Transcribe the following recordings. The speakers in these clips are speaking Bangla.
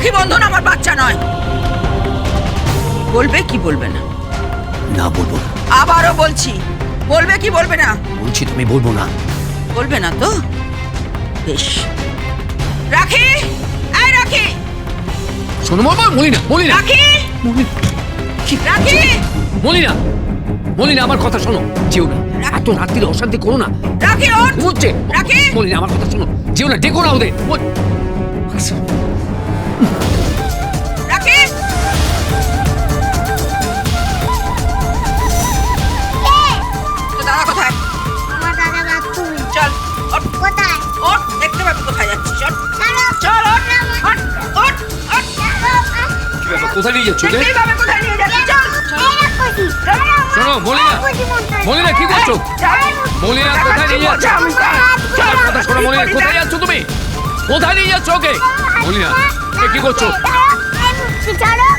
রাখি বন্ধন আমার বাচ্চা নয়। বলবে কি বলবে না? না বলবো না। আবারও বলছি, বলবে কি বলবে না? বলছি তুমি বলবো না। বলবে না তো বেশ। রাখি, এই রাখি, শোনো বাবা, মলিনা মলিনা রাখি, রাখি, মলিনা মলিনা আমার কথা শোনো, যেও না, এত রাত্রিরে অশান্তি করো না। রাখি ওঠ, ঘুমোচ্ছে। রাখি, মলিনা আমার কথা শোনো, যেও না, ডেকো না ওদের। রাখি। তো দাদা কোথায়? আমার দাদা বাথরুমে। চল ওঠ, কোথায়? ওঠ, দেখতে পাবি কোথায় যাচ্ছিস। চল ছাড়ো। চল, ওঠ, ওঠ, ওঠ, ওঠ। কি ব্যাপার, কোথায় নিয়ে যাচ্ছ ওদের? দেখতেই পাবে কোথায় নিয়ে যাচ্ছিস। চল, চল। শোনো মলিনা, মলিনা কি করছো? মলিনা কোথায় নিয়ে যাচ্ছ? আমার কথা শোনো মলিনা, কোথায় যাচ্ছ তুমি? কোথায় নিয়ে যাচ্ছ ওকে? মলিনা এ কি করছো?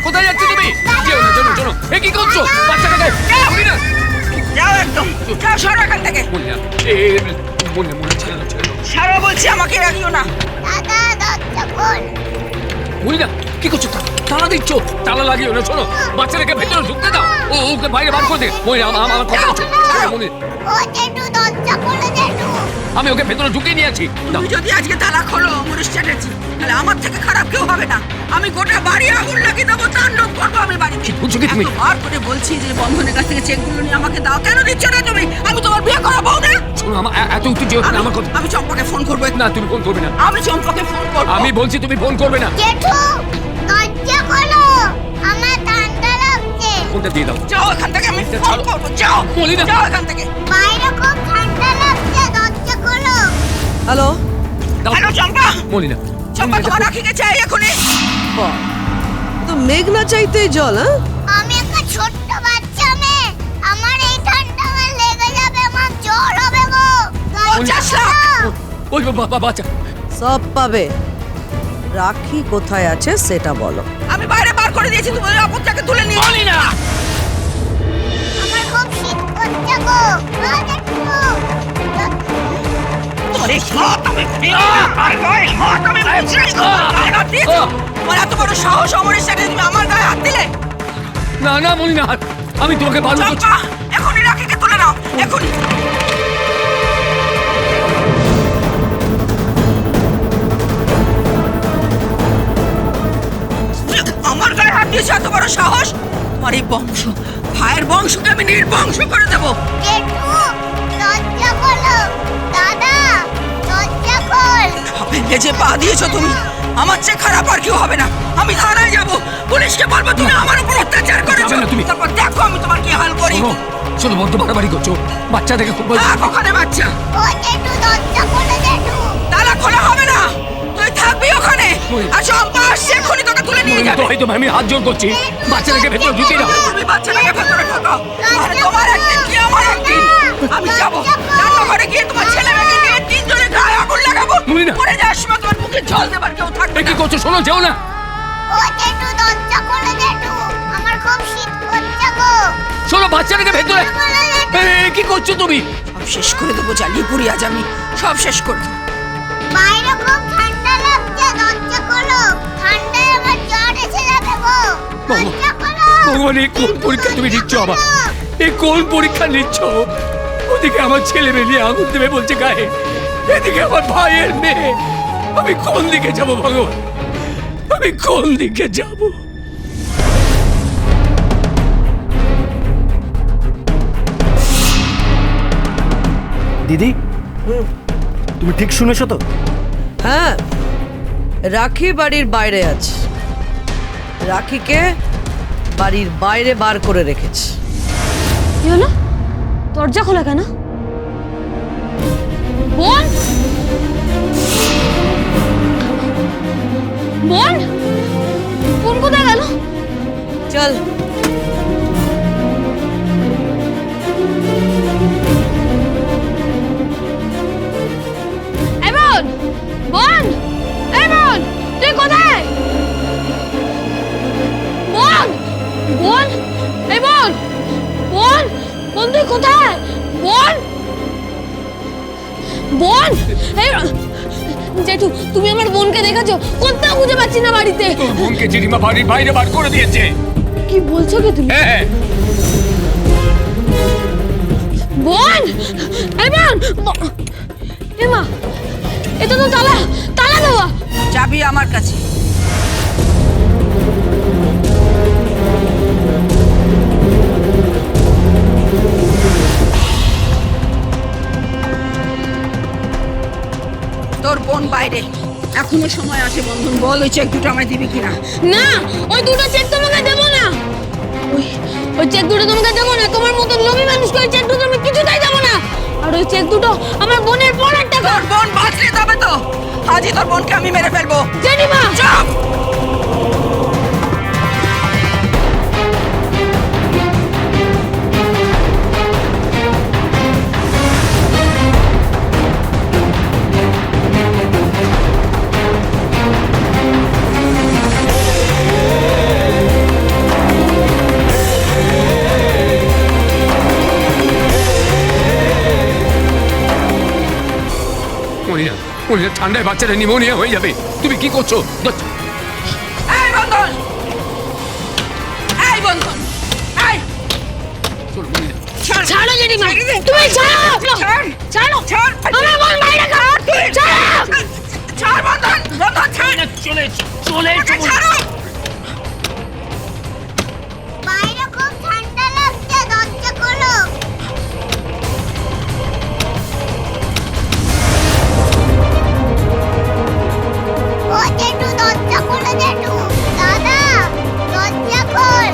কোথায় যাচ্ছ তুমি? যেও না, শোনো শোনো, এ কি করছো? বাচ্চাকে দাও। মলিনা, যাও একদম, যাও, সরো এখান থেকে। মলিনা মলিনা মলিনা ছেড়ে দাও, ছেড়ে দাও। সরো বলছি, আমাকে রাখিও না। দাদা দরজা খোল। মলিনা কি করছো? তালা দিচ্ছ? তালা লাগিও না, শোনো, বাচ্চাটাকে ভেতরে ঢুকতে দাও। ওকে বাইরে বার করে দে। মলিনা আমার কথা শোনো। মলিনা, ও জেঠু দরজা খোলো জেঠু। আমি ওকে ভেতরে ঢুকিয়ে নিয়ে আছি। দাও। তুমি যদি আজকে তালা খোলো মনীষ চ্যাটার্জি, তাহলে আমার থেকে খারাপ কেউ হবে না। আমি গোটা বাড়ি আগুন লাগিয়ে দেবো, তাণ্ডব করবো আমি বাড়িতে। বলছো কি তুমি? এতবার করে বলছি যে বন্ধনের কাছ থেকে চেকগুলো নিয়ে আমাকে দাও, কেন দিচ্ছ না তুমি? আমি তোমার বিয়ে করাবো না। শোনো, আমার এত উত্তর যেও না আমার কথা। আমি চম্পাকে ফোন করবো। না তুমি ফোন করবে না। আমি চম্পাকে ফোন করবো। আমি বলছি তুমি ফোন করবে না। জেঠু দরজা খোলো, আমার ঠান্ডা লাগছে। ফোনটা দিয়ে দাও। যাও এখান থেকে, আমি এটা ফোন ছাড়ো। করবো। যাও, বলি না। যাও এখান থেকে। বাইরে খুব ঠান্ডা লাগছে, দরজা খোলো। হ্যালো দাও। হ্যালো চম্পা, মলিনা, চম্পা তোমার রাখিকে চাই এখনই। তো মেঘ না চাইতেই জল, হ্যাঁ? আমি একটা ছোট্ট বাচ্চা মেয়ে, আমার এই ঠান্ডা আমার লেগে যাবে, আমার জ্বর হবে গো। দরজা 50 লাখ। খোলো। ওই বাবা বাচ্চা। সব পাবে। রাখি কোথায় আছে সেটা বলো। আমি বাইরে বার করে দিয়েছি, তুমি ওই আপদটাকে তুলে নিয়ে। মলিনা, আমার খুব শীত করছে গো। জেঠু তোরে হাত আমি আর গায়ে হাত আমি বুঝি গো। হাত দিয়েছো? তোমার এত বড় সাহস অমরের সাথে তুমি আমার গায়ে হাত দিলে? না না মলিনা, আমি তোমাকে বারণ করছি। চম্পা, এখনই রাখিকে তুলে নাও, এখনই। আমার গায়ে হাত দিয়েছো, এত বড় সাহস? তোমার এই বংশ, ভাইয়ের বংশকে আমি নির্বংশ করে দেবো। জেঠু দরজা খোলো। দাদা দরজা খোল। ভেঙে যে পা দিয়েছো তুমি, আমার চেয়ে খারাপ আর কেউ হবে না। আমি থানায় যাবো, পুলিশকে বলবো তুমি আমার উপর অত্যাচার করেছো। যাবে না তুমি। তারপর দেখো আমি তোমার কি হাল করি। শোনো, শোনো, বদ্ধ বাড়াবাড়ি করছো। বাচ্চা দেখে খুব ওখানে বাচ্চা, ও জেঠু দরজা খোলো জেঠু। তালা খোলা হবে না, তুই থাকবি ওখানে। ওই। আর চম্পা আসছে, এক্ষুনি তোকে তুলে নিয়ে মলিনা, যাবে। তো হয়তো আমি হাত জোর করছি। বাচ্চাটাকে ভেতরে ঢুকিয়ে দাও। তুমি বাচ্চাটাকে ভেতরে ঢোকো। আর তোমার একদিন কি আমার একদিন। আমি যাবো রান্নাঘরে গিয়ে তোমার ছেলে মেয়েকে নিয়ে তিনজনে গায়ে আগুন লাগাবো। মলিনা। পরে যাওয়ার সময় তোমার মুখে জল দেবার কেউ থাকবে এ কি না। করছো? শোনো, যেও না। ও জেঠু দরজা খোলো জেঠু, আমার খুব শীত করছে গো। শোনো, বাচ্চাটাকে ভেতরে। এ কি করছো তুমি? সব শেষ করে দেবো, জ্বালিয়ে পুড়ি আজ আমি সব শেষ করে দেবো। বাইরে খুব ঠান্ডা লাগছে, দরজা খোলো। ঠান্ডায় আমার জ্বর এসে যাবে গো। দরজা খোলো। ভগবান, এই কোন পরীক্ষা তুমি নিচ্ছ আবার? এই কোন পরীক্ষা নিচ্ছ? ওদিকে আমার ছেলে মেয়ে নিয়ে আগুন দেবে বলছে গায়ে, এদিকে আমার ভাইয়ের মেয়ে। আমি কোন দিকে যাব ভগবান? আমি কোন দিকে যাব? দিদি, তুমি ঠিক শুনেছো তো? হ্যাঁ, রাখি বাড়ির বাইরে আছে। রাখিকে বাড়ির বাইরে বার করে রেখেছে। কি হলো? দরজা খোলা কেন? বোন, বোন, বোন কোথায় গেল? চল। এই বোন, বোন, এই বোন, তুই কোথায়? বোন, বোন, এই বোন, বোন, বোন তুই কোথায়? বোন, বোন, এই জেঠু, তুমি আমার বোনকে দেখেছো? কোথাও খুঁজে পাচ্ছি না বাড়িতে। তোর বোনকে জেঠিমা বাড়ির বাইরে বার করে দিয়েছে। কি বলছো কি তুমি? হ্যাঁ বোন, এই বোন, এমা, এটা তো তালা তালা দেওয়া। চাবি আমার কাছে। তোর বোন বাইরে, এখনো সময় আছে। বন্ধন, বল ওই চেক দুটো আমায় দিবি কিনা। না, ওই দুটো চেক তোমাকে দেবো না। ওই চেক দুটো তোমাকে দেবো না। তোমার মতন লোভী মানুষকে ওই চেক দুটো আমি কিছুতেই দেবো না। আর ওই চেক দুটো আমার বোনের পড়ার টাকা। তোর বোন বাঁচলে তবে তো। আজই তোর বোনকে আমি মেরে ফেলবো। জেঠিমা, চুপ! মনিরা, ঠান্ডায় বাচ্চারা নিউমোনিয়া হয়ে যাবে। তুমি কি করছো? এই বন্ধন, এই বন্ধন, এই চলো মনিরা। ছাড়ো জেঠিমা, তুমি ছাড়ো। ছাড়ো, ছাড়! আমার বোন বাইরে কাট। ছাড়ো, ছাড় বন্ধন, বন্ধন ছাড়! চলে ছাড়ো! বাইরে খুব ঠান্ডা লাগছে, দরজা খোলো। ও জেঠু, দরজা খোলো জেঠু। দাদা, দরজা খোল।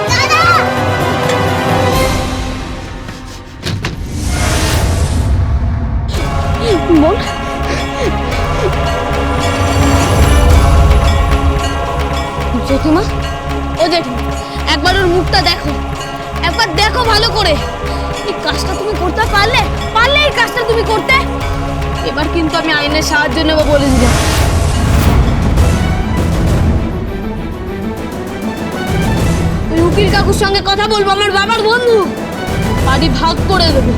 দাদা, বোন, জেঠিমা, ও জেঠিমা, একবার ওর মুখটা দেখো। একবার দেখো ভালো করে। এই কাজটা তুমি করতে পারলে এই কাজটা তুমি করতে। এবার কিন্তু আমি আইনের সাহায্য নেবো বলে দিলাম। ওই উকিল কাকুর সঙ্গে কথা বলবো, আমার বাবার বন্ধু। বাড়ি ভাগ করে দেবো।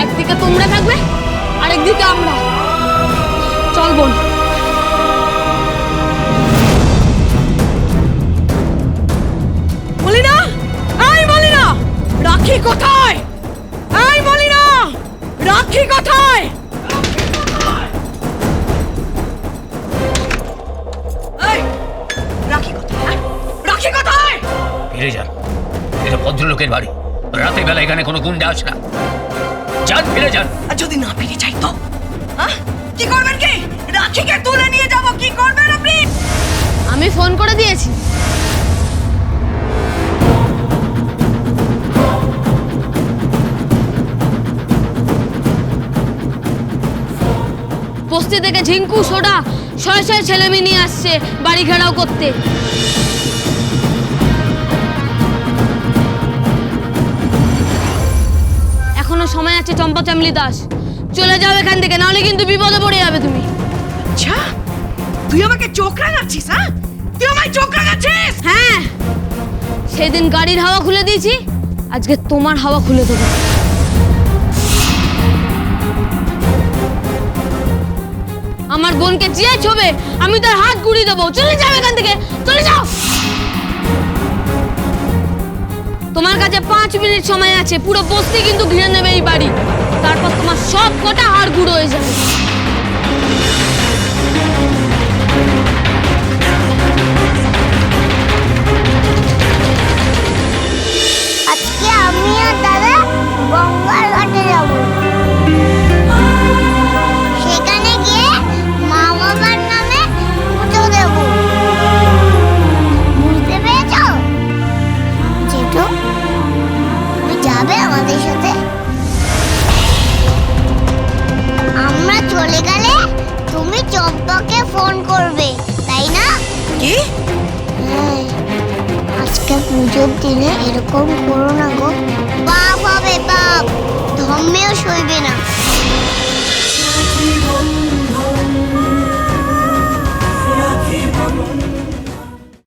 একদিকে তোমরা থাকবে, আরেকদিকে আমরা। চল বোন। মলিনা, এই মলিনা, রাখি কোথায়? এই মলিনা, রাখি কোথায়? এই, রাখি কোথায়? রাখি কোথায়? ফিরে যান, এটা ভদ্রলোকের বাড়ি। রাতের বেলা এখানে কোনো গুন্ডা আসে না। যান, ফিরে যান। আর যদি না ফিরে যাই তো? হ্যাঁ? কি করবেন? কি রাখিকে তুলে নিয়ে যাবো? কি করবেন আপনি? আমি ফোন করে দিয়েছি। বস্তি থেকে ঝিঙ্কু সোডা শয়ে শয়ে ছেলেমেয়ে নিয়ে আসছে বাড়ি ঘেরাও করতে। এখনো সময় আছে চম্পা চামলি দাস, চলে যাও এখান থেকে, নাহলে কিন্তু বিপদে পড়ে যাবে তুমি। আচ্ছা, তুই আমাকে চোখ রাঙাচ্ছিস? হ্যাঁ, তুই আমায় চোখ রাঙাচ্ছিস? হ্যাঁ, সেদিন গাড়ির হাওয়া খুলে দিয়েছি, আজকে তোমার হাওয়া খুলে দেবো। আমার বোনকে যে ছবে আমি তার হাত গুড়িয়ে দেবো। চলে যাও এখান থেকে, চলে যাও। তোমার কাছে 5 মিনিট সময় আছে। পুরো বস্তি কিন্তু ঘিরে নেবে এই বাড়ি। তারপর তোমার সব কটা হাড় গুঁড়ো হয়ে যাবে। আজকে আমি আর দাদা গঙ্গার ঘাটে যাব। সেখানে গিয়ে মা বাবার নামে পুজো দেব। বুঝতে পেরেছ? জেঠু, তুমি যাবে আমাদের সাথে? আমরা চলে গেলে তুমি চম্পাকে ফোন করবে, তাই না? কি? হ্যাঁ, আজকে পুজোর দিনে এরকম করো না গো। পাপ হবে, পাপ। ধর্মেও সইবে না।